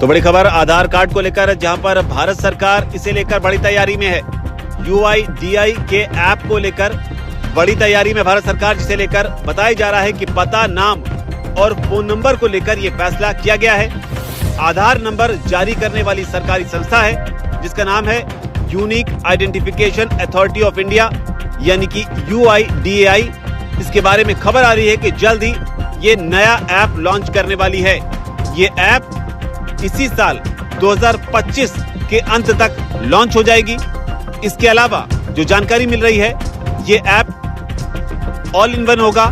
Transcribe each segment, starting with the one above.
तो बड़ी खबर आधार कार्ड को लेकर, जहां पर भारत सरकार इसे लेकर बड़ी तैयारी में है। UIDAI के ऐप को लेकर बड़ी तैयारी में भारत सरकार, जिसे लेकर बताया जा रहा है कि पता, नाम और फोन नंबर को लेकर ये फैसला किया गया है। आधार नंबर जारी करने वाली सरकारी संस्था है जिसका नाम है unique identification authority of India, यानी कि UIDAI। इसके बारे में खबर आ रही है कि जल्द ही ये नया ऐप लॉन्च करने वाली है। ये ऐप इसी साल 2025 के अंत तक लॉन्च हो जाएगी। इसके अलावा जो जानकारी मिल रही है, ये ऐप ऑल इन वन होगा,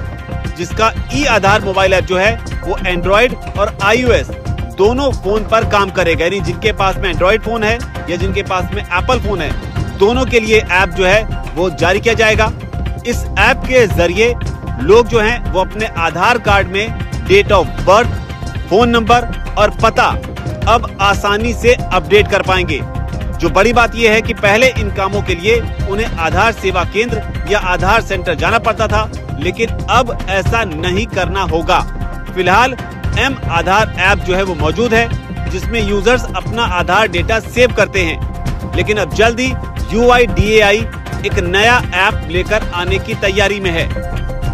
जिसका ई-आधार मोबाइल ऐप जो है वो एंड्रॉइड और iOS दोनों फोन पर काम करेगा। यानी जिनके पास में एंड्रॉइड फोन है या जिनके पास में एप्पल फोन है, दोनों के लिए ऐप जो है वो जारी किया जाएगा। इस ऐप के जरिए लोग जो हैं वो अपने आधार कार्ड में date of birth, phone number और पता अब आसानी से अपडेट कर पाएंगे। जो बड़ी बात यह है कि पहले इन कामों के लिए उन्हें आधार सेवा केंद्र या आधार सेंटर जाना पड़ता था, लेकिन अब ऐसा नहीं करना होगा। फिलहाल M आधार ऐप जो है वो मौजूद है, जिसमें यूजर्स अपना आधार डेटा सेव करते हैं। लेकिन अब जल्द ही UIDAI एक नया ऐप लेकर आने की तैयारी में है,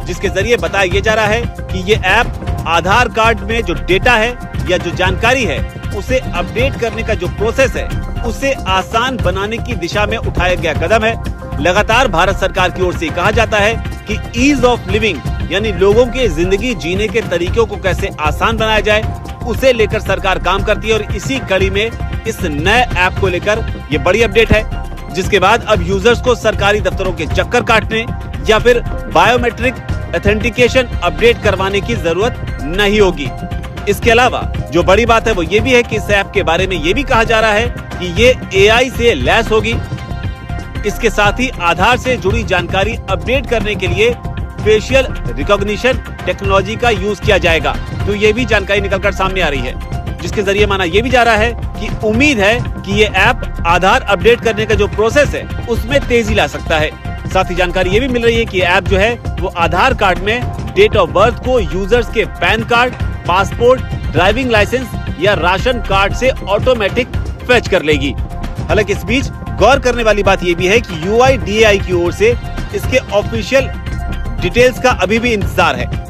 जिसके जरिए बताया ये जा रहा है कि ये ऐप आधार कार्ड में जो डेटा है या जो जानकारी है उसे अपडेट करने का जो प्रोसेस है उसे आसान बनाने की दिशा में उठाया गया कदम है। लगातार भारत सरकार की ओर से कहा जाता है कि ईज ऑफ लिविंग, यानी लोगों के जिंदगी जीने के तरीकों को कैसे आसान बनाया जाए, उसे लेकर सरकार काम करती है। और इसी कड़ी में इस नए ऐप को लेकर ये बड़ी अपडेट है, जिसके बाद अब यूजर्स को सरकारी दफ्तरों के चक्कर काटने या फिर बायोमेट्रिक ऑथेंटिकेशन अपडेट करवाने की जरूरत नहीं होगी। इसके अलावा जो बड़ी बात है वो ये भी है कि इस ऐप के बारे में ये भी कहा जा रहा है कि ये AI से लैस होगी। इसके साथ ही आधार से जुड़ी जानकारी अपडेट करने के लिए फेशियल रिकॉग्निशन टेक्नोलॉजी का यूज किया जाएगा। तो ये भी जानकारी निकलकर सामने आ रही है, जिसके जरिए माना ये भी जा रहा है कि उम्मीद है कि ये ऐप आधार अपडेट करने का जो प्रोसेस है उसमें तेजी ला सकता है। साथ ही जानकारी ये भी मिल रही है कि ऐप जो है वो आधार कार्ड में डेट ऑफ बर्थ को यूजर्स के PAN card, passport, driving licence या राशन कार्ड से ऑटोमेटिक फेच कर लेगी। हालांकि इस बीच गौर करने वाली बात यह भी है कि UIDAI की ओर से इसके ऑफिशियल डिटेल्स का अभी भी इंतजार है।